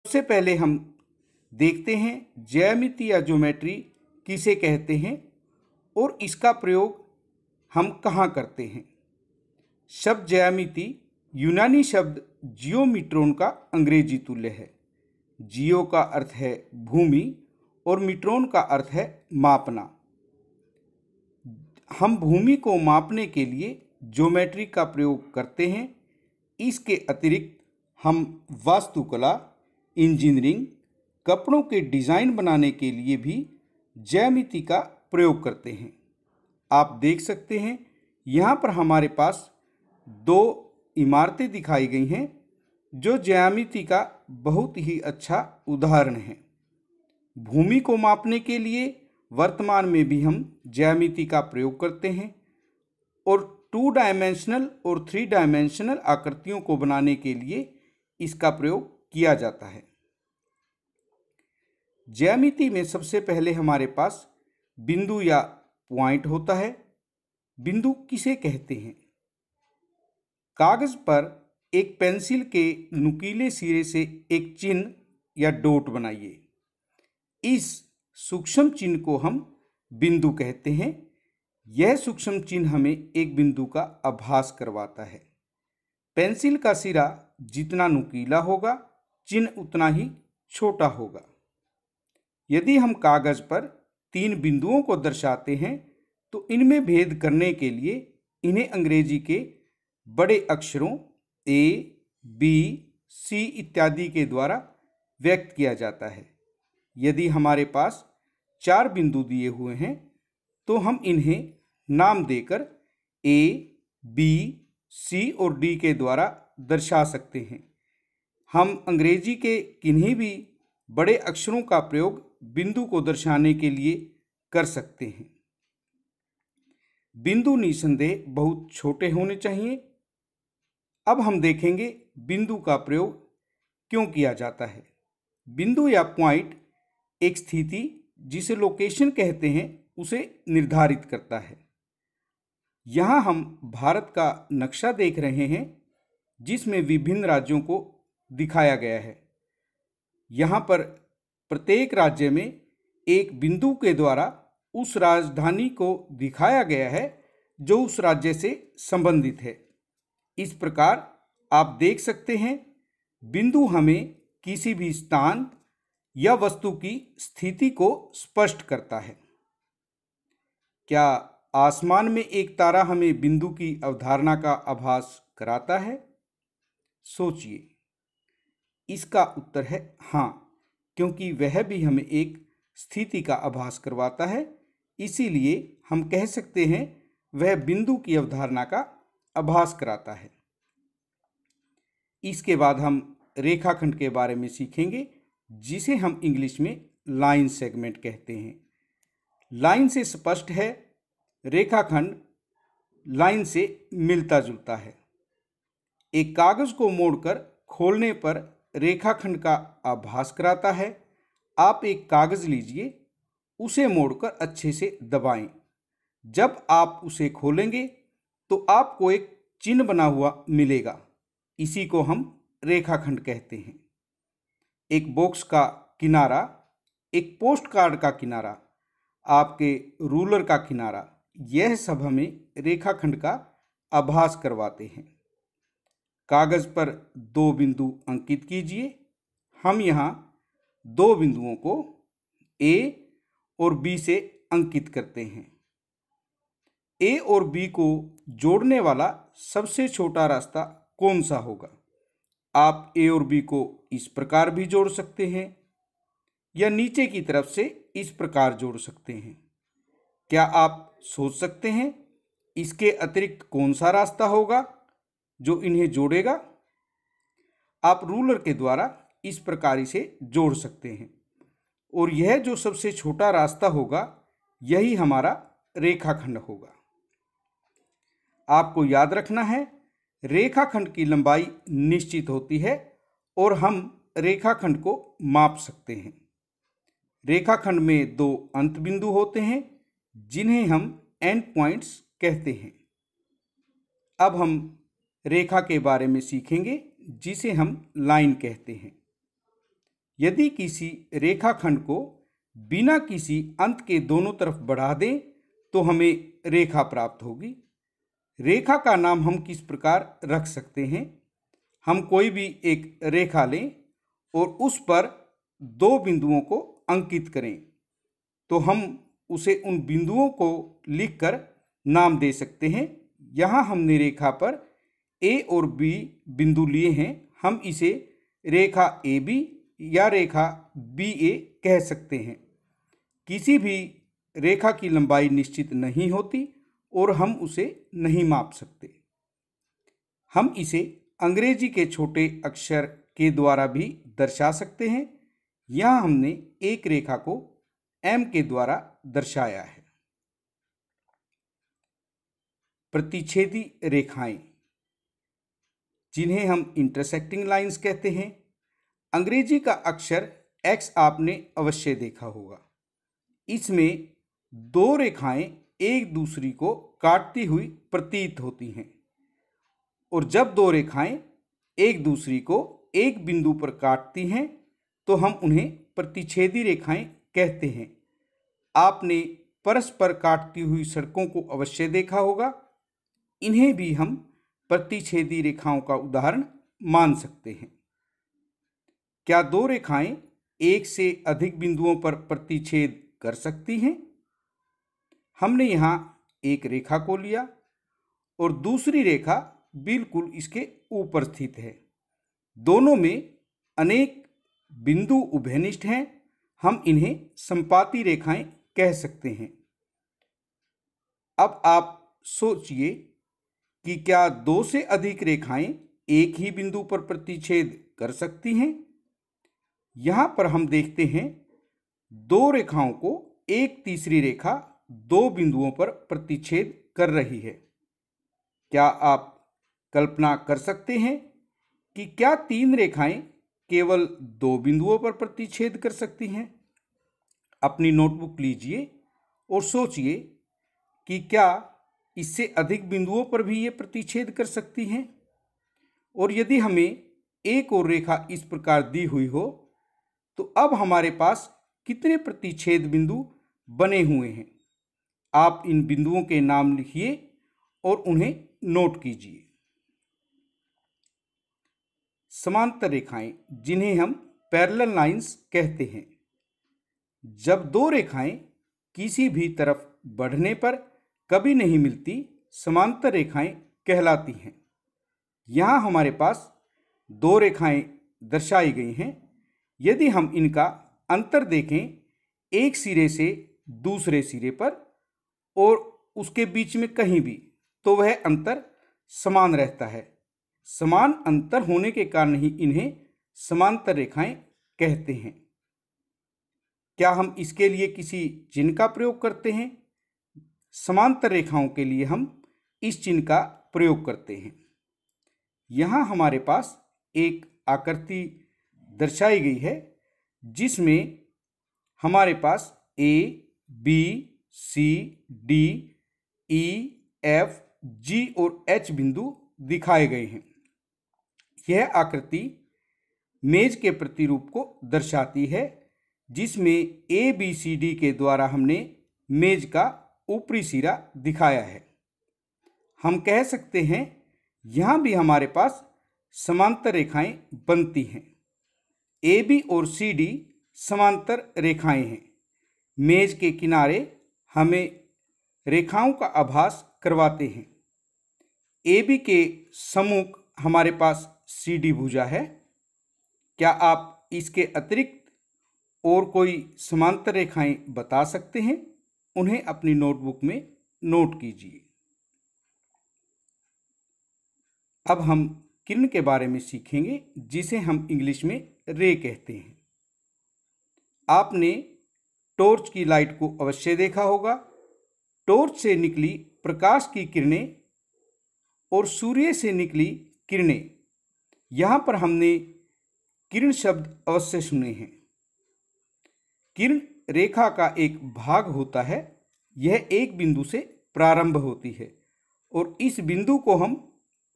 सबसे पहले हम देखते हैं ज्यामिति या ज्योमेट्री किसे कहते हैं और इसका प्रयोग हम कहाँ करते हैं। शब्द ज्यामिति यूनानी शब्द जियोमीट्रोन का अंग्रेजी तुल्य है। जियो का अर्थ है भूमि और मीट्रोन का अर्थ है मापना। हम भूमि को मापने के लिए ज्योमेट्री का प्रयोग करते हैं। इसके अतिरिक्त हम वास्तुकला, इंजीनियरिंग, कपड़ों के डिज़ाइन बनाने के लिए भी ज्यामिति का प्रयोग करते हैं। आप देख सकते हैं यहाँ पर हमारे पास दो इमारतें दिखाई गई हैं जो ज्यामिति का बहुत ही अच्छा उदाहरण है। भूमि को मापने के लिए वर्तमान में भी हम ज्यामिति का प्रयोग करते हैं और 2 डायमेंशनल और 3 डायमेंशनल आकृतियों को बनाने के लिए इसका प्रयोग किया जाता है। ज्यामिति में सबसे पहले हमारे पास बिंदु या पॉइंट होता है। बिंदु किसे कहते हैं? कागज पर एक पेंसिल के नुकीले सिरे से एक चिन्ह या डॉट बनाइए। इस सूक्ष्म चिन्ह को हम बिंदु कहते हैं। यह सूक्ष्म चिन्ह हमें एक बिंदु का आभास करवाता है। पेंसिल का सिरा जितना नुकीला होगा, चिन्ह उतना ही छोटा होगा। यदि हम कागज पर 3 बिंदुओं को दर्शाते हैं तो इनमें भेद करने के लिए इन्हें अंग्रेजी के बड़े अक्षरों A, B, C इत्यादि के द्वारा व्यक्त किया जाता है। यदि हमारे पास 4 बिंदु दिए हुए हैं तो हम इन्हें नाम देकर A, B, C और D के द्वारा दर्शा सकते हैं। हम अंग्रेजी के किन्हीं भी बड़े अक्षरों का प्रयोग बिंदु को दर्शाने के लिए कर सकते हैं। बिंदु निसंदेह बहुत छोटे होने चाहिए। अब हम देखेंगे बिंदु का प्रयोग क्यों किया जाता है। बिंदु या पॉइंट एक स्थिति जिसे लोकेशन कहते हैं उसे निर्धारित करता है। यहाँ हम भारत का नक्शा देख रहे हैं जिसमें विभिन्न राज्यों को दिखाया गया है। यहाँ पर प्रत्येक राज्य में एक बिंदु के द्वारा उस राजधानी को दिखाया गया है जो उस राज्य से संबंधित है। इस प्रकार आप देख सकते हैं बिंदु हमें किसी भी स्थान या वस्तु की स्थिति को स्पष्ट करता है। क्या आसमान में एक तारा हमें बिंदु की अवधारणा का आभास कराता है? सोचिए। इसका उत्तर है हाँ, क्योंकि वह भी हमें एक स्थिति का आभास करवाता है। इसीलिए हम कह सकते हैं वह बिंदु की अवधारणा का आभास कराता है। इसके बाद हम रेखाखंड के बारे में सीखेंगे जिसे हम इंग्लिश में लाइन सेगमेंट कहते हैं। लाइन से स्पष्ट है, रेखाखंड लाइन से मिलता जुलता है। एक कागज को मोड़कर खोलने पर रेखाखंड का आभास कराता है। आप एक कागज लीजिए, उसे मोड़कर अच्छे से दबाएं। जब आप उसे खोलेंगे तो आपको एक चिन्ह बना हुआ मिलेगा। इसी को हम रेखाखंड कहते हैं। एक बॉक्स का किनारा, एक पोस्ट कार्ड का किनारा, आपके रूलर का किनारा, यह सब हमें रेखाखंड का आभास करवाते हैं। कागज पर 2 बिंदु अंकित कीजिए। हम यहाँ 2 बिंदुओं को A और B से अंकित करते हैं। A और B को जोड़ने वाला सबसे छोटा रास्ता कौन सा होगा? आप A और B को इस प्रकार भी जोड़ सकते हैं या नीचे की तरफ से इस प्रकार जोड़ सकते हैं। क्या आप सोच सकते हैं इसके अतिरिक्त कौन सा रास्ता होगा जो इन्हें जोड़ेगा? आप रूलर के द्वारा इस प्रकार इसे जोड़ सकते हैं और यह जो सबसे छोटा रास्ता होगा यही हमारा रेखाखंड होगा। आपको याद रखना है रेखाखंड की लंबाई निश्चित होती है और हम रेखाखंड को माप सकते हैं। रेखाखंड में 2 अंत बिंदु होते हैं जिन्हें हम एंड पॉइंट्स कहते हैं। अब हम रेखा के बारे में सीखेंगे जिसे हम लाइन कहते हैं। यदि किसी रेखाखंड को बिना किसी अंत के दोनों तरफ बढ़ा दें तो हमें रेखा प्राप्त होगी। रेखा का नाम हम किस प्रकार रख सकते हैं? हम कोई भी एक रेखा लें और उस पर दो बिंदुओं को अंकित करें तो हम उसे उन बिंदुओं को लिखकर नाम दे सकते हैं। यहाँ हमने रेखा पर ए और बी बिंदु लिए हैं, हम इसे रेखा ए बी या रेखा बी ए कह सकते हैं। किसी भी रेखा की लंबाई निश्चित नहीं होती और हम उसे नहीं माप सकते। हम इसे अंग्रेजी के छोटे अक्षर के द्वारा भी दर्शा सकते हैं। यहाँ हमने एक रेखा को एम के द्वारा दर्शाया है। प्रतिच्छेदी रेखाएं, जिन्हें हम इंटरसेक्टिंग लाइंस कहते हैं। अंग्रेजी का अक्षर एक्स आपने अवश्य देखा होगा। इसमें दो रेखाएं एक दूसरी को काटती हुई प्रतीत होती हैं और जब दो रेखाएं एक दूसरी को एक बिंदु पर काटती हैं तो हम उन्हें प्रतिच्छेदी रेखाएं कहते हैं। आपने परस्पर काटती हुई सड़कों को अवश्य देखा होगा। इन्हें भी हम प्रतिच्छेदी रेखाओं का उदाहरण मान सकते हैं। क्या दो रेखाएं एक से अधिक बिंदुओं पर प्रतिच्छेद कर सकती हैं? हमने यहाँ एक रेखा को लिया और दूसरी रेखा बिल्कुल इसके ऊपर स्थित है। दोनों में अनेक बिंदु उभयनिष्ठ हैं, हम इन्हें संपाती रेखाएं कह सकते हैं। अब आप सोचिए कि क्या दो से अधिक रेखाएं एक ही बिंदु पर प्रतिच्छेद कर सकती हैं? यहाँ पर हम देखते हैं दो रेखाओं को एक तीसरी रेखा दो बिंदुओं पर प्रतिच्छेद कर रही है। क्या आप कल्पना कर सकते हैं कि क्या तीन रेखाएं केवल दो बिंदुओं पर प्रतिच्छेद कर सकती हैं? अपनी नोटबुक लीजिए और सोचिए कि क्या इससे अधिक बिंदुओं पर भी ये प्रतिच्छेद कर सकती हैं। और यदि हमें एक और रेखा इस प्रकार दी हुई हो तो अब हमारे पास कितने प्रतिच्छेद बिंदु बने हुए हैं? आप इन बिंदुओं के नाम लिखिए और उन्हें नोट कीजिए। समांतर रेखाएं, जिन्हें हम पैरेलल लाइंस कहते हैं। जब दो रेखाएं किसी भी तरफ बढ़ने पर कभी नहीं मिलती, समांतर रेखाएं कहलाती हैं। यहाँ हमारे पास दो रेखाएं दर्शाई गई हैं। यदि हम इनका अंतर देखें एक सिरे से दूसरे सिरे पर और उसके बीच में कहीं भी, तो वह अंतर समान रहता है। समान अंतर होने के कारण ही इन्हें समांतर रेखाएं कहते हैं। क्या हम इसके लिए किसी चिन्ह का प्रयोग करते हैं? समांतर रेखाओं के लिए हम इस चिन्ह का प्रयोग करते हैं। यहाँ हमारे पास एक आकृति दर्शाई गई है जिसमें हमारे पास ए, बी, सी, डी, ई, एफ, जी और एच बिंदु दिखाए गए हैं। यह आकृति मेज के प्रतिरूप को दर्शाती है जिसमें ए, बी, सी, डी के द्वारा हमने मेज का ऊपरी सिरा दिखाया है। हम कह सकते हैं यहाँ भी हमारे पास समांतर रेखाएं बनती हैं। ए बी और सी डी समांतर रेखाएं हैं। मेज के किनारे हमें रेखाओं का आभास करवाते हैं। ए बी के सम्मुख हमारे पास सी डी भुजा है। क्या आप इसके अतिरिक्त और कोई समांतर रेखाएं बता सकते हैं? उन्हें अपनी नोटबुक में नोट कीजिए। अब हम किरण के बारे में सीखेंगे जिसे हम इंग्लिश में रे कहते हैं। आपने टॉर्च की लाइट को अवश्य देखा होगा। टॉर्च से निकली प्रकाश की किरणें और सूर्य से निकली किरणें, यहाँ पर हमने किरण शब्द अवश्य सुने हैं। किरण रेखा का एक भाग होता है। यह एक बिंदु से प्रारंभ होती है और इस बिंदु को हम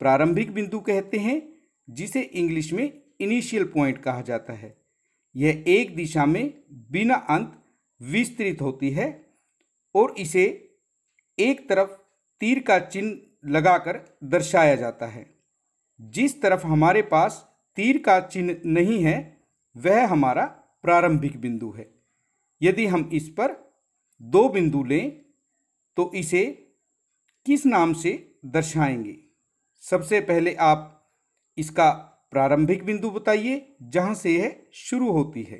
प्रारंभिक बिंदु कहते हैं जिसे इंग्लिश में इनिशियल पॉइंट कहा जाता है। यह एक दिशा में बिना अंत विस्तृत होती है और इसे एक तरफ तीर का चिन्ह लगाकर दर्शाया जाता है। जिस तरफ हमारे पास तीर का चिन्ह नहीं है वह हमारा प्रारंभिक बिंदु है। यदि हम इस पर दो बिंदु लें तो इसे किस नाम से दर्शाएंगे? सबसे पहले आप इसका प्रारंभिक बिंदु बताइए जहां से यह शुरू होती है।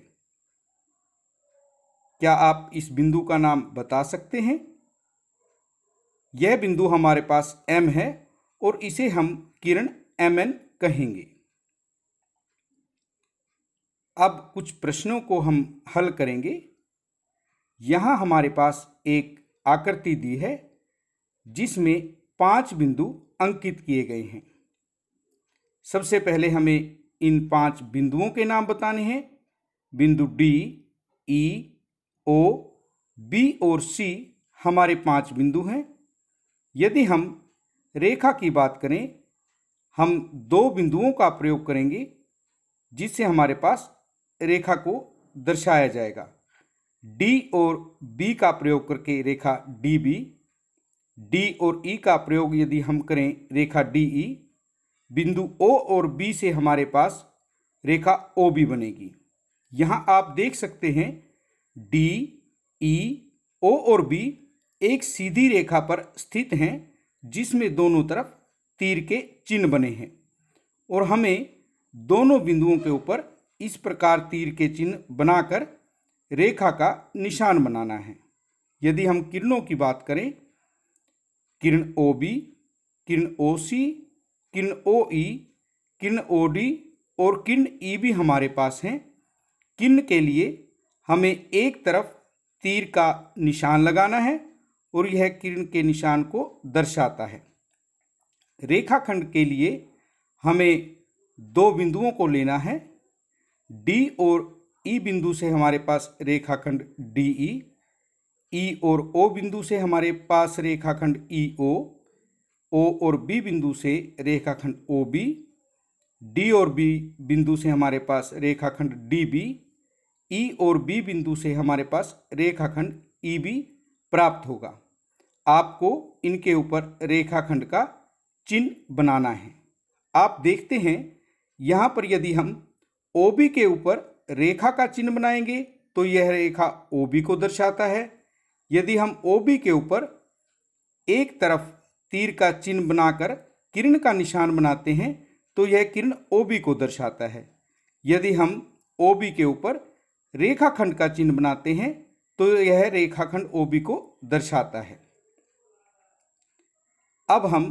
क्या आप इस बिंदु का नाम बता सकते हैं? यह बिंदु हमारे पास M है और इसे हम किरण MN कहेंगे। अब कुछ प्रश्नों को हम हल करेंगे। यहाँ हमारे पास एक आकृति दी है जिसमें 5 बिंदु अंकित किए गए हैं। सबसे पहले हमें इन 5 बिंदुओं के नाम बताने हैं। बिंदु D, E, O, B और C हमारे 5 बिंदु हैं। यदि हम रेखा की बात करें, हम 2 बिंदुओं का प्रयोग करेंगे जिससे हमारे पास रेखा को दर्शाया जाएगा। D और B का प्रयोग करके रेखा DB, D और E का प्रयोग यदि हम करें रेखा DE, बिंदु O और B से हमारे पास रेखा OB बनेगी। यहाँ आप देख सकते हैं D, E, O और B एक सीधी रेखा पर स्थित हैं जिसमें दोनों तरफ तीर के चिन्ह बने हैं और हमें दोनों बिंदुओं के ऊपर इस प्रकार तीर के चिन्ह बनाकर रेखा का निशान बनाना है। यदि हम किरणों की बात करें, किरण OB, किरण OC, किरण OE, किरण OD और किरण EB हमारे पास हैं। किरण के लिए हमें एक तरफ तीर का निशान लगाना है और यह किरण के निशान को दर्शाता है। रेखाखंड के लिए हमें 2 बिंदुओं को लेना है। D और E बिंदु से हमारे पास रेखाखंड DE, E और O बिंदु से हमारे पास रेखाखंड EO, O और B बिंदु से रेखाखंड OB, D और B बिंदु से हमारे पास रेखाखंड DB, E और B बिंदु से हमारे पास रेखाखंड EB प्राप्त होगा। आपको इनके ऊपर रेखाखंड का चिन्ह बनाना है। आप देखते हैं यहाँ पर यदि हम OB के ऊपर रेखा का चिन्ह बनाएंगे तो यह रेखा OB को दर्शाता है। यदि हम OB के ऊपर एक तरफ तीर का चिन्ह बनाकर किरण का निशान बनाते हैं तो यह किरण OB को दर्शाता है। यदि हम OB के ऊपर रेखाखंड का चिन्ह बनाते हैं तो यह रेखाखंड OB को दर्शाता है। अब हम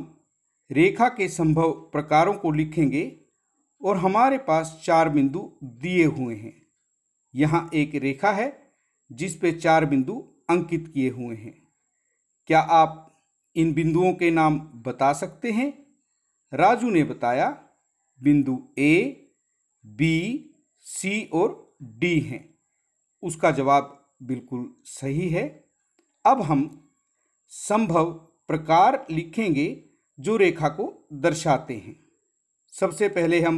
रेखा के संभव प्रकारों को लिखेंगे और हमारे पास 4 बिंदु दिए हुए हैं। यहाँ एक रेखा है जिस पे 4 बिंदु अंकित किए हुए हैं। क्या आप इन बिंदुओं के नाम बता सकते हैं? राजू ने बताया बिंदु A, B, C और D हैं। उसका जवाब बिल्कुल सही है। अब हम संभव प्रकार लिखेंगे जो रेखा को दर्शाते हैं। सबसे पहले हम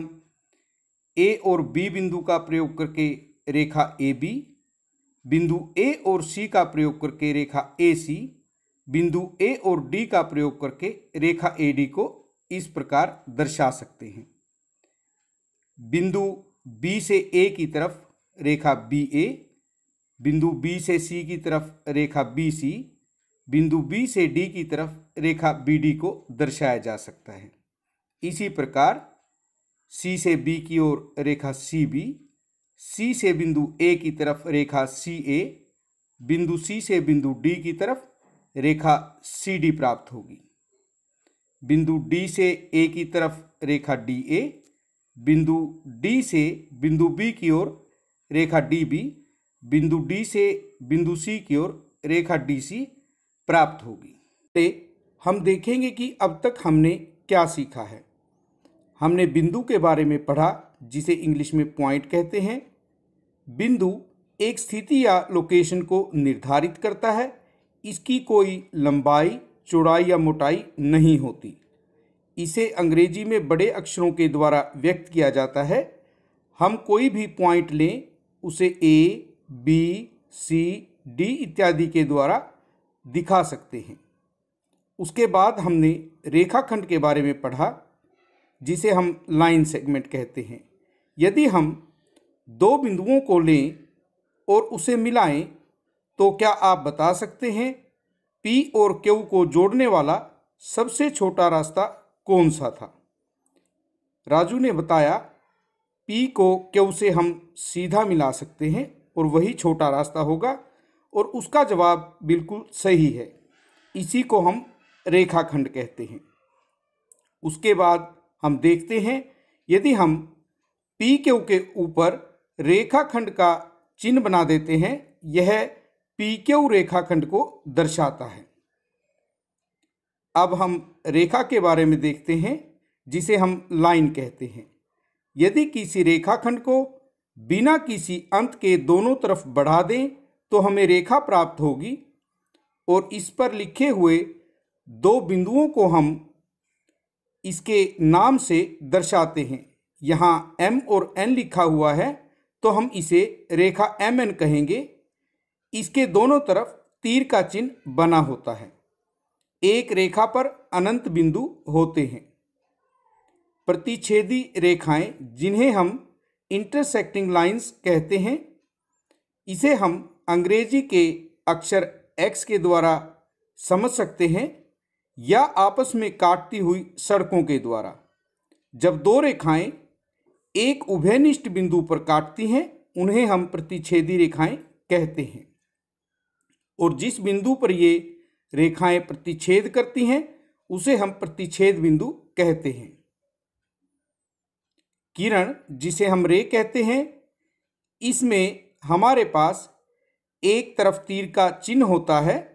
A और B बिंदु का प्रयोग करके रेखा AB, बिंदु A और C का प्रयोग करके रेखा AC, बिंदु A और D का प्रयोग करके रेखा AD को इस प्रकार दर्शा सकते हैं। बिंदु B से A की तरफ रेखा BA, बिंदु B से C की तरफ रेखा BC, बिंदु B से D की तरफ रेखा BD को दर्शाया जा सकता है। इसी प्रकार C से B की ओर रेखा CB, C से बिंदु A की तरफ रेखा CA, बिंदु C से बिंदु D की तरफ रेखा CD प्राप्त होगी। बिंदु D से A की तरफ रेखा DA, बिंदु D से बिंदु B की ओर रेखा DB, बिंदु D से बिंदु C की ओर रेखा DC प्राप्त होगी। हम देखेंगे कि अब तक हमने क्या सीखा है। हमने बिंदु के बारे में पढ़ा जिसे इंग्लिश में पॉइंट कहते हैं। बिंदु एक स्थिति या लोकेशन को निर्धारित करता है। इसकी कोई लंबाई, चौड़ाई या मोटाई नहीं होती। इसे अंग्रेजी में बड़े अक्षरों के द्वारा व्यक्त किया जाता है। हम कोई भी पॉइंट लें उसे ए, बी, सी, डी इत्यादि के द्वारा दिखा सकते हैं। उसके बाद हमने रेखाखंड के बारे में पढ़ा, जिसे हम लाइन सेगमेंट कहते हैं। यदि हम दो बिंदुओं को लें और उसे मिलाएं, तो क्या आप बता सकते हैं पी और क्यू को जोड़ने वाला सबसे छोटा रास्ता कौन सा था? राजू ने बताया पी को क्यू से हम सीधा मिला सकते हैं और वही छोटा रास्ता होगा, और उसका जवाब बिल्कुल सही है। इसी को हम रेखाखंड कहते हैं। उसके बाद हम देखते हैं, यदि हम पी क्यू के ऊपर रेखाखंड का चिन्ह बना देते हैं, यह पी क्यू रेखाखंड को दर्शाता है। अब हम रेखा के बारे में देखते हैं, जिसे हम लाइन कहते हैं। यदि किसी रेखाखंड को बिना किसी अंत के दोनों तरफ बढ़ा दें तो हमें रेखा प्राप्त होगी, और इस पर लिखे हुए दो बिंदुओं को हम इसके नाम से दर्शाते हैं। यहाँ M और N लिखा हुआ है, तो हम इसे रेखा MN कहेंगे। इसके दोनों तरफ तीर का चिन्ह बना होता है। एक रेखा पर अनंत बिंदु होते हैं। प्रतिच्छेदी रेखाएं, जिन्हें हम इंटरसेक्टिंग लाइंस कहते हैं, इसे हम अंग्रेजी के अक्षर X के द्वारा समझ सकते हैं, या आपस में काटती हुई सड़कों के द्वारा। जब दो रेखाएं एक उभयनिष्ठ बिंदु पर काटती हैं, उन्हें हम प्रतिच्छेदी रेखाएं कहते हैं। और जिस बिंदु पर ये रेखाएं प्रतिच्छेद करती हैं, उसे हम प्रतिच्छेद बिंदु कहते हैं। किरण, जिसे हम रे कहते हैं, इसमें हमारे पास एक तरफ तीर का चिन्ह होता है,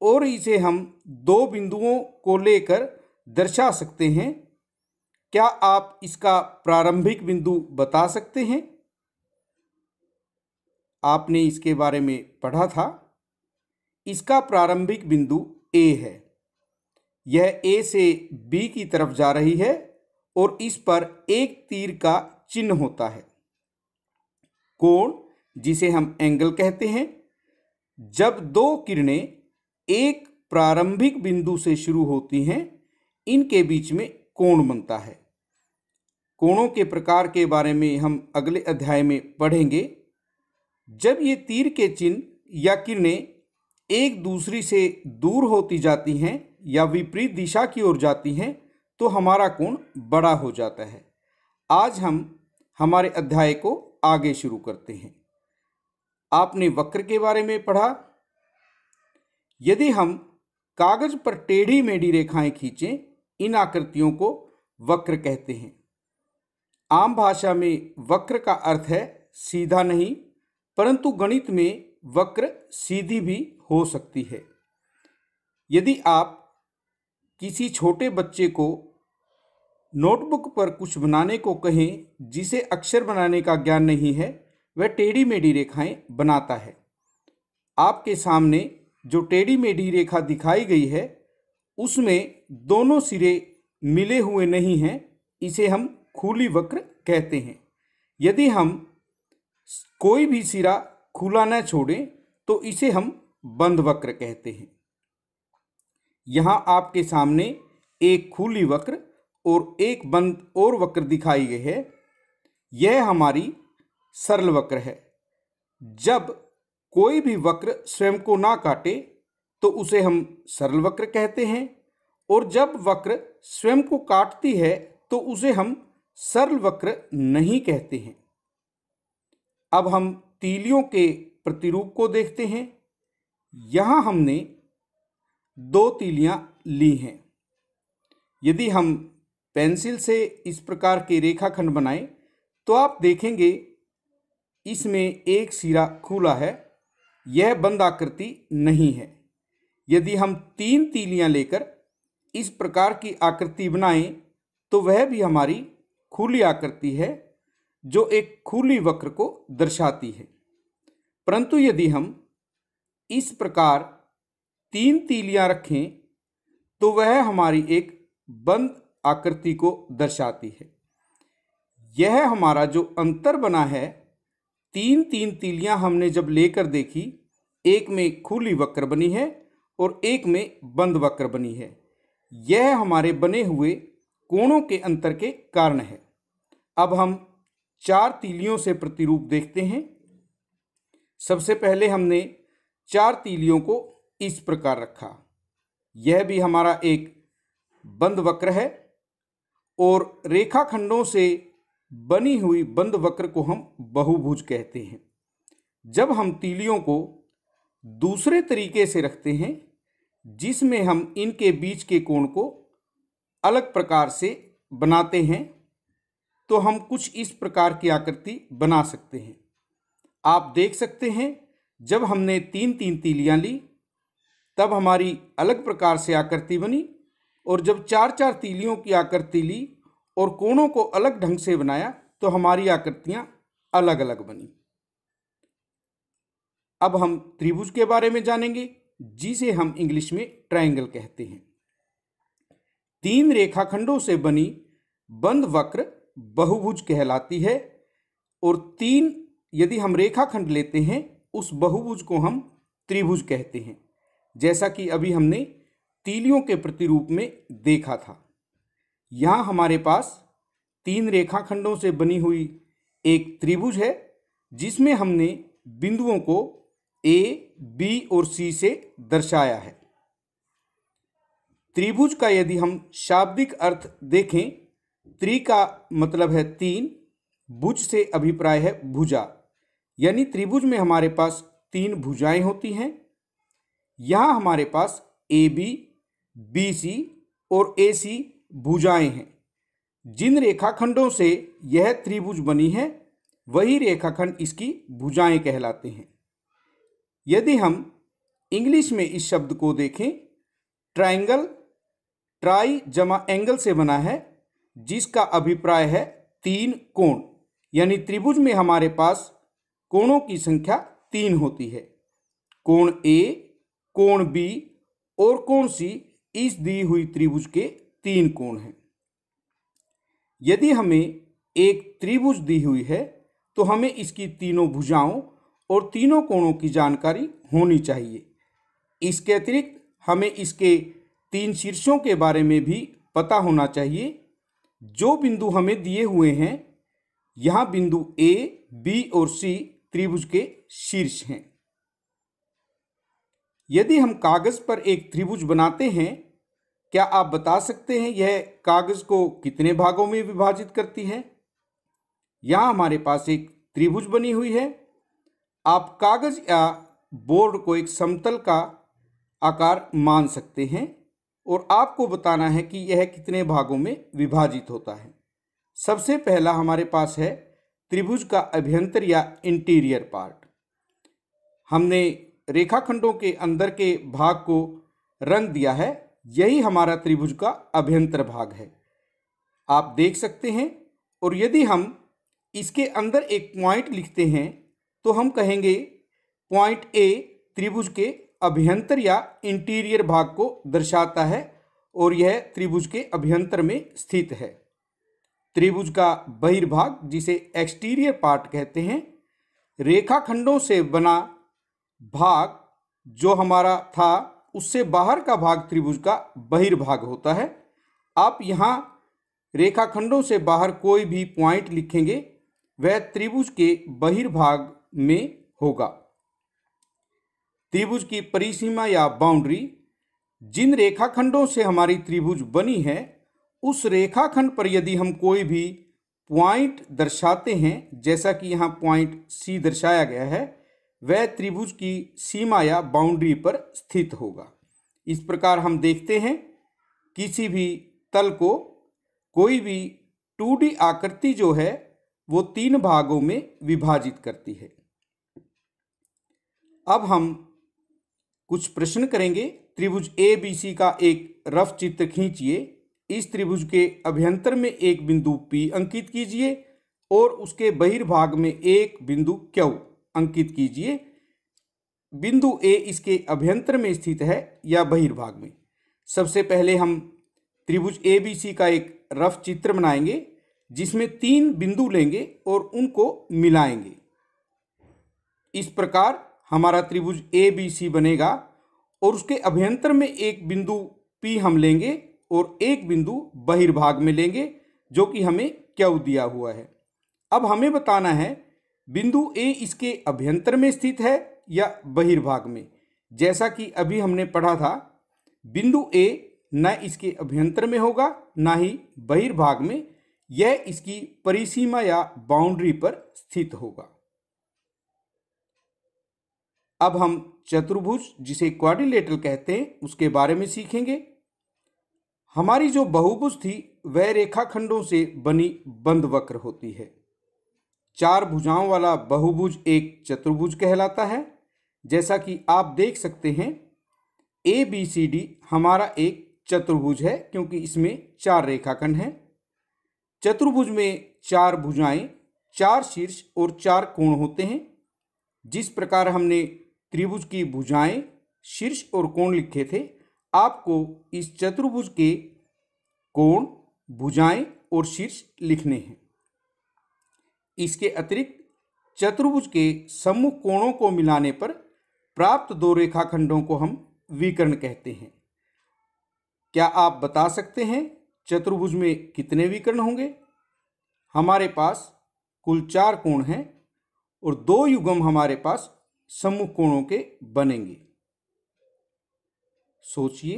और इसे हम दो बिंदुओं को लेकर दर्शा सकते हैं। क्या आप इसका प्रारंभिक बिंदु बता सकते हैं? आपने इसके बारे में पढ़ा था। इसका प्रारंभिक बिंदु A है। यह A से B की तरफ जा रही है, और इस पर एक तीर का चिन्ह होता है। कोण, जिसे हम एंगल कहते हैं, जब दो किरणें एक प्रारंभिक बिंदु से शुरू होती हैं, इनके बीच में कोण बनता है। कोणों के प्रकार के बारे में हम अगले अध्याय में पढ़ेंगे। जब ये तीर के चिन्ह या किरणें एक दूसरी से दूर होती जाती हैं या विपरीत दिशा की ओर जाती हैं, तो हमारा कोण बड़ा हो जाता है। आज हम हमारे अध्याय को आगे शुरू करते हैं। आपने वक्र के बारे में पढ़ा। यदि हम कागज पर टेढ़ी मेढ़ी रेखाएं खींचें, इन आकृतियों को वक्र कहते हैं। आम भाषा में वक्र का अर्थ है सीधा नहीं, परंतु गणित में वक्र सीधी भी हो सकती है। यदि आप किसी छोटे बच्चे को नोटबुक पर कुछ बनाने को कहें, जिसे अक्षर बनाने का ज्ञान नहीं है, वह टेढ़ी मेढ़ी रेखाएं बनाता है। आपके सामने जो टेढ़ी मेढ़ी रेखा दिखाई गई है, उसमें दोनों सिरे मिले हुए नहीं हैं। इसे हम खुली वक्र कहते हैं। यदि हम कोई भी सिरा खुला न छोड़ें, तो इसे हम बंद वक्र कहते हैं। यहाँ आपके सामने एक खुली वक्र और एक बंद और वक्र दिखाई गई है। यह हमारी सरल वक्र है। जब कोई भी वक्र स्वयं को ना काटे, तो उसे हम सरल वक्र कहते हैं, और जब वक्र स्वयं को काटती है, तो उसे हम सरल वक्र नहीं कहते हैं। अब हम तीलियों के प्रतिरूप को देखते हैं। यहाँ हमने दो तीलियां ली हैं। यदि हम पेंसिल से इस प्रकार के रेखाखंड बनाएं, तो आप देखेंगे इसमें एक सिरा खुला है। यह बंद आकृति नहीं है। यदि हम तीन तीलियां लेकर इस प्रकार की आकृति बनाएं, तो वह भी हमारी खुली आकृति है, जो एक खुली वक्र को दर्शाती है। परंतु यदि हम इस प्रकार तीन तीलियां रखें, तो वह हमारी एक बंद आकृति को दर्शाती है। यह हमारा जो अंतर बना है तीन तीन तीलियां हमने जब लेकर देखी, एक में खुली वक्र बनी है और एक में बंद वक्र बनी है। यह हमारे बने हुए कोणों के अंतर के कारण है। अब हम चार तीलियों से प्रतिरूप देखते हैं। सबसे पहले हमने चार तीलियों को इस प्रकार रखा। यह भी हमारा एक बंद वक्र है और रेखाखंडों से बनी हुई बंद वक्र को हम बहुभुज कहते हैं। जब हम तीलियों को दूसरे तरीके से रखते हैं, जिसमें हम इनके बीच के कोण को अलग प्रकार से बनाते हैं, तो हम कुछ इस प्रकार की आकृति बना सकते हैं। आप देख सकते हैं, जब हमने तीन तीन तीलियां ली तब हमारी अलग प्रकार से आकृति बनी, और जब चार चार तीलियों की आकृति ली और कोणों को अलग ढंग से बनाया तो हमारी आकृतियां अलग अलग बनी। अब हम त्रिभुज के बारे में जानेंगे, जिसे हम इंग्लिश में ट्रायंगल कहते हैं। तीन रेखाखंडों से बनी बंद वक्र बहुभुज कहलाती है, और तीन यदि हम रेखाखंड लेते हैं, उस बहुभुज को हम त्रिभुज कहते हैं, जैसा कि अभी हमने तीलियों के प्रतिरूप में देखा था। यहाँ हमारे पास तीन रेखाखंडों से बनी हुई एक त्रिभुज है, जिसमें हमने बिंदुओं को ए, बी और सी से दर्शाया है। त्रिभुज का यदि हम शाब्दिक अर्थ देखें, त्रि का मतलब है तीन, भुज से अभिप्राय है भुजा, यानी त्रिभुज में हमारे पास तीन भुजाएं होती हैं। यहाँ हमारे पास ए बी, बी सी और ए सी भुजाएं हैं। जिन रेखाखंडों से यह त्रिभुज बनी है, वही रेखाखंड इसकी भुजाएं कहलाते हैं। यदि हम इंग्लिश में इस शब्द को देखें, ट्रायंगल ट्राई जमा एंगल से बना है, जिसका अभिप्राय है तीन कोण, यानी त्रिभुज में हमारे पास कोणों की संख्या तीन होती है। कोण ए, कोण बी और कोण सी इस दी हुई त्रिभुज के तीन कोण हैं। यदि हमें एक त्रिभुज दी हुई है, तो हमें इसकी तीनों भुजाओं और तीनों कोणों की जानकारी होनी चाहिए। इसके अतिरिक्त हमें इसके तीन शीर्षों के बारे में भी पता होना चाहिए। जो बिंदु हमें दिए हुए हैं, यहाँ बिंदु ए, बी और सी त्रिभुज के शीर्ष हैं। यदि हम कागज पर एक त्रिभुज बनाते हैं, क्या आप बता सकते हैं यह कागज को कितने भागों में विभाजित करती है? यहाँ हमारे पास एक त्रिभुज बनी हुई है। आप कागज या बोर्ड को एक समतल का आकार मान सकते हैं और आपको बताना है कि यह कितने भागों में विभाजित होता है। सबसे पहला हमारे पास है त्रिभुज का अभ्यंतर या इंटीरियर पार्ट। हमने रेखाखंडों के अंदर के भाग को रंग दिया है, यही हमारा त्रिभुज का अभ्यंतर भाग है। आप देख सकते हैं, और यदि हम इसके अंदर एक पॉइंट लिखते हैं, तो हम कहेंगे पॉइंट ए त्रिभुज के अभ्यंतर या इंटीरियर भाग को दर्शाता है, और यह त्रिभुज के अभ्यंतर में स्थित है। त्रिभुज का बहिर्भाग, जिसे एक्सटीरियर पार्ट कहते हैं, रेखाखंडों से बना भाग जो हमारा था, उससे बाहर का भाग त्रिभुज का बहिर्भाग होता है। आप यहाँ रेखाखंडों से बाहर कोई भी पॉइंट लिखेंगे, वह त्रिभुज के बहिर्भाग में होगा। त्रिभुज की परिसीमा या बाउंड्री, जिन रेखाखंडों से हमारी त्रिभुज बनी है, उस रेखाखंड पर यदि हम कोई भी पॉइंट दर्शाते हैं, जैसा कि यहाँ पॉइंट सी दर्शाया गया है, वह त्रिभुज की सीमा या बाउंड्री पर स्थित होगा। इस प्रकार हम देखते हैं, किसी भी तल को कोई भी 2D आकृति जो है, वो तीन भागों में विभाजित करती है। अब हम कुछ प्रश्न करेंगे। त्रिभुज ABC का एक रफ चित्र खींचिए। इस त्रिभुज के अभ्यंतर में एक बिंदु P अंकित कीजिए और उसके बहिर्भाग में एक बिंदु Q अंकित कीजिए। बिंदु A इसके अभ्यंतर में स्थित है या बहिर्भाग में। सबसे पहले हम त्रिभुज ABC का एक रफ चित्र बनाएंगे, जिसमें तीन बिंदु लेंगे और उनको मिलाएंगे। इस प्रकार हमारा त्रिभुज ABC बनेगा और उसके अभ्यंतर में एक बिंदु P हम लेंगे और एक बिंदु बहिर्भाग में लेंगे जो कि हमें Q दिया हुआ है। अब हमें बताना है बिंदु A इसके अभ्यंतर में स्थित है या बहिर्भाग में। जैसा कि अभी हमने पढ़ा था, बिंदु A न इसके अभ्यंतर में होगा ना ही बहिर्भाग में, यह इसकी परिसीमा या बाउंड्री पर स्थित होगा। अब हम चतुर्भुज, जिसे क्वाड्रिलेटरल कहते हैं, उसके बारे में सीखेंगे। हमारी जो बहुभुज थी वह रेखाखंडों से बनी बंद वक्र होती है। 4 भुजाओं वाला बहुभुज एक चतुर्भुज कहलाता है। जैसा कि आप देख सकते हैं, ABCD हमारा एक चतुर्भुज है क्योंकि इसमें 4 रेखाखंड हैं। चतुर्भुज में 4 भुजाएं, 4 शीर्ष और 4 कोण होते हैं। जिस प्रकार हमने त्रिभुज की भुजाएं, शीर्ष और कोण लिखे थे, आपको इस चतुर्भुज के कोण, भुजाएं और शीर्ष लिखने हैं। इसके अतिरिक्त चतुर्भुज के सम्मुख कोणों को मिलाने पर प्राप्त 2 रेखाखंडों को हम विकर्ण कहते हैं। क्या आप बता सकते हैं चतुर्भुज में कितने विकर्ण होंगे? हमारे पास कुल 4 कोण हैं और 2 युग्म हमारे पास सम्मुख कोणों के बनेंगे। सोचिए,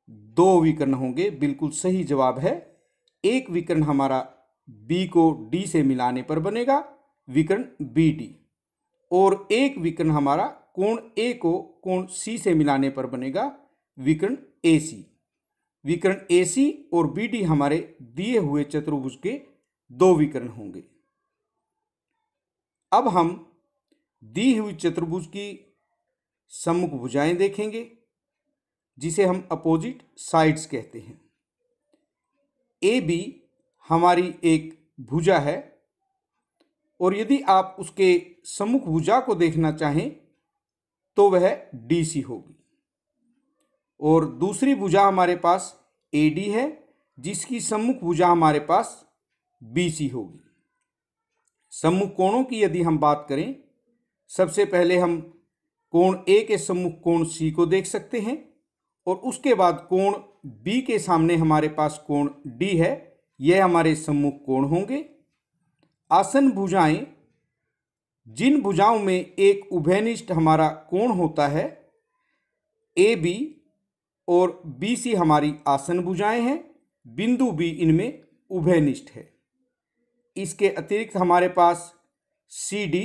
2 विकर्ण होंगे, बिल्कुल सही जवाब है। एक विकर्ण हमारा B को D से मिलाने पर बनेगा, विकर्ण BD, और एक विकर्ण हमारा कोण A को कोण C से मिलाने पर बनेगा, विकर्ण AC। विकर्ण AC और BD हमारे दिए हुए चतुर्भुज के 2 विकर्ण होंगे। अब हम दी हुई चतुर्भुज की सम्मुख भुजाएं देखेंगे, जिसे हम अपोजिट साइड्स कहते हैं। AB हमारी एक भुजा है और यदि आप उसके सम्मुख भुजा को देखना चाहें तो वह DC होगी। और दूसरी भुजा हमारे पास AD है, जिसकी सम्मुख भुजा हमारे पास BC होगी। सम्मुख कोणों की यदि हम बात करें, सबसे पहले हम कोण A के सम्मुख कोण C को देख सकते हैं और उसके बाद कोण B के सामने हमारे पास कोण D है, यह हमारे सम्मुख कोण होंगे। आसन भुजाएं, जिन भुजाओं में एक उभयनिष्ठ हमारा कोण होता है, AB और BC हमारी आसन भुजाएं हैं, बिंदु B इनमें उभयनिष्ठ है। इसके अतिरिक्त हमारे पास CD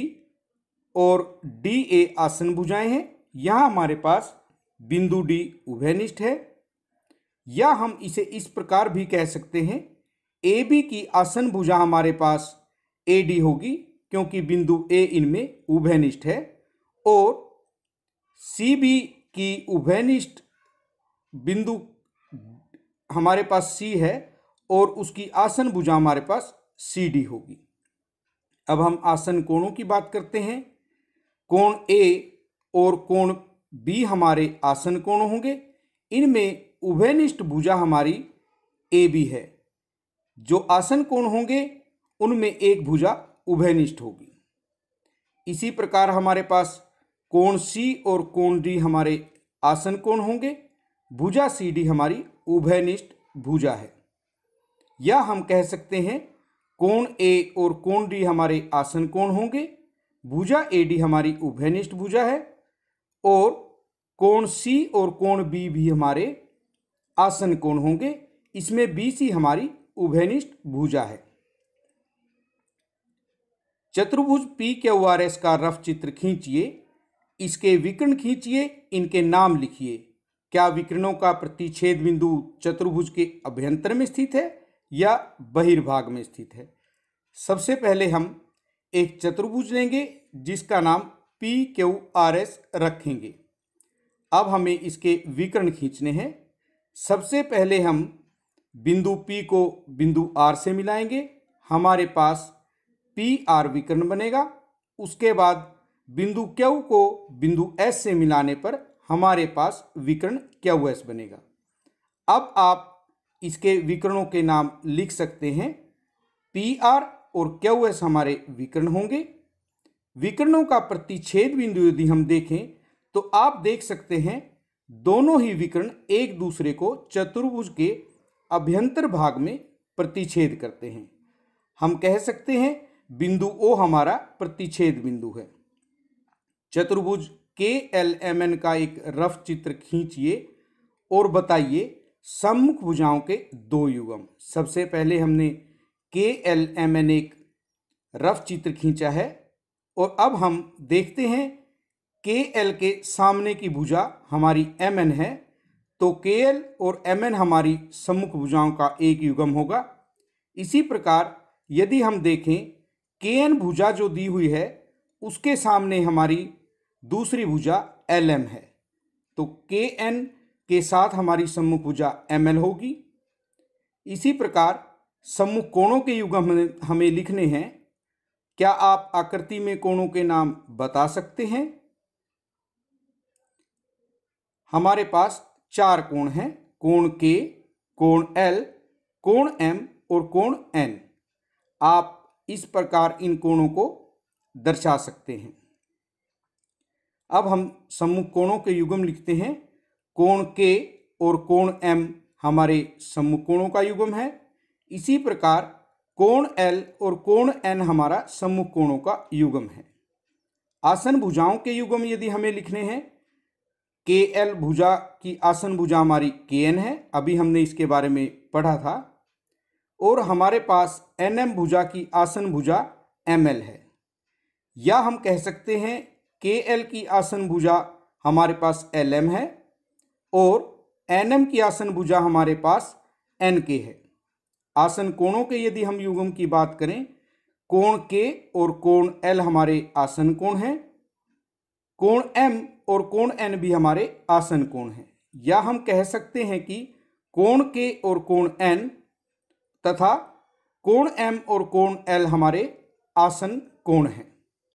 और DA आसन भुजाएं हैं, यहाँ हमारे पास बिंदु D उभयनिष्ठ है। या हम इसे इस प्रकार भी कह सकते हैं, AB की आसन भुजा हमारे पास AD होगी क्योंकि बिंदु A इनमें उभयनिष्ठ है, और CB की उभयनिष्ठ बिंदु हमारे पास C है और उसकी आसन भुजा हमारे पास CD होगी। अब हम आसन कोणों की बात करते हैं। कोण A और कोण B हमारे आसन कोण होंगे। इनमें उभयनिष्ठ भुजा हमारी AB है। जो आसन कोण होंगे उनमें एक भुजा उभयनिष्ठ होगी। इसी प्रकार हमारे पास कोण C और कोण D हमारे आसन कोण होंगे। भुजा CD हमारी उभयनिष्ठ भुजा है। या हम कह सकते हैं कोण A और कोण D हमारे आसन कोण होंगे। भुजा AD हमारी उभयनिष्ठ भुजा है और कोण C और कोण B भी हमारे आसन कोण होंगे। इसमें BC हमारी उभयनिष्ठ भुजा है। चतुर्भुज PQRS का रफ चित्र खींचिए, इसके विकर्ण खींचिए, इनके नाम लिखिए। क्या विकर्णों का प्रतिच्छेद बिंदु चतुर्भुज के अभ्यंतर में स्थित है या बहिर्भाग में स्थित है? सबसे पहले हम एक चतुर्भुज लेंगे जिसका नाम PQRS रखेंगे। अब हमें इसके विकर्ण खींचने हैं। सबसे पहले हम बिंदु P को बिंदु R से मिलाएंगे, हमारे पास PR विकर्ण बनेगा। उसके बाद बिंदु Q को बिंदु S से मिलाने पर हमारे पास विकर्ण QS बनेगा। अब आप इसके विकर्णों के नाम लिख सकते हैं। PR और क्यू एस हमारे विकर्ण होंगे। विकर्णों का प्रतिच्छेद बिंदु यदि हम देखें तो आप देख सकते हैं दोनों ही विकर्ण एक दूसरे को चतुर्भुज के अभ्यंतर भाग में प्रतिच्छेद करते हैं। हम कह सकते हैं बिंदु ओ हमारा प्रतिच्छेद बिंदु है। चतुर्भुज KLMN का एक रफ चित्र खींचिए और बताइए सम्मुख भुजाओं के दो युग्म। सबसे पहले हमने KLMN एक रफ चित्र खींचा है और अब हम देखते हैं KL के सामने की भुजा हमारी MN है, तो KL और MN हमारी सम्मुख भुजाओं का एक युग्म होगा। इसी प्रकार यदि हम देखें KN भुजा जो दी हुई है उसके सामने हमारी दूसरी भुजा LM है, तो KN के साथ हमारी सम्मुख भुजा ML होगी। इसी प्रकार सम्मुख कोणों के युग्म हमें लिखने हैं। क्या आप आकृति में कोणों के नाम बता सकते हैं? हमारे पास 4 कोण हैं, कोण K, कोण L, कोण M और कोण N। आप इस प्रकार इन कोणों को दर्शा सकते हैं। अब हम सम्मुख कोणों के युग्म लिखते हैं। कोण K और कोण M हमारे सम्मुख कोणों का युग्म है। इसी प्रकार कोण L और कोण N हमारा सम्मुख कोणों का युग्म है। आसन भुजाओं के युग्म यदि हमें लिखने हैं, KL भुजा की आसन भुजा हमारी KN है, अभी हमने इसके बारे में पढ़ा था। और हमारे पास NM भुजा की आसन भुजा ML है। या हम कह सकते हैं KL की आसन भुजा हमारे पास LM है और NM की आसन भुजा हमारे पास NK है। आसन कोणों के यदि हम युग्म की बात करें, कोण K और कोण L हमारे आसन कोण हैं, कोण M और कोण N भी हमारे आसन कोण हैं। या हम कह सकते हैं कि कोण K और कोण N तथा कोण M और कोण L हमारे आसन कोण हैं।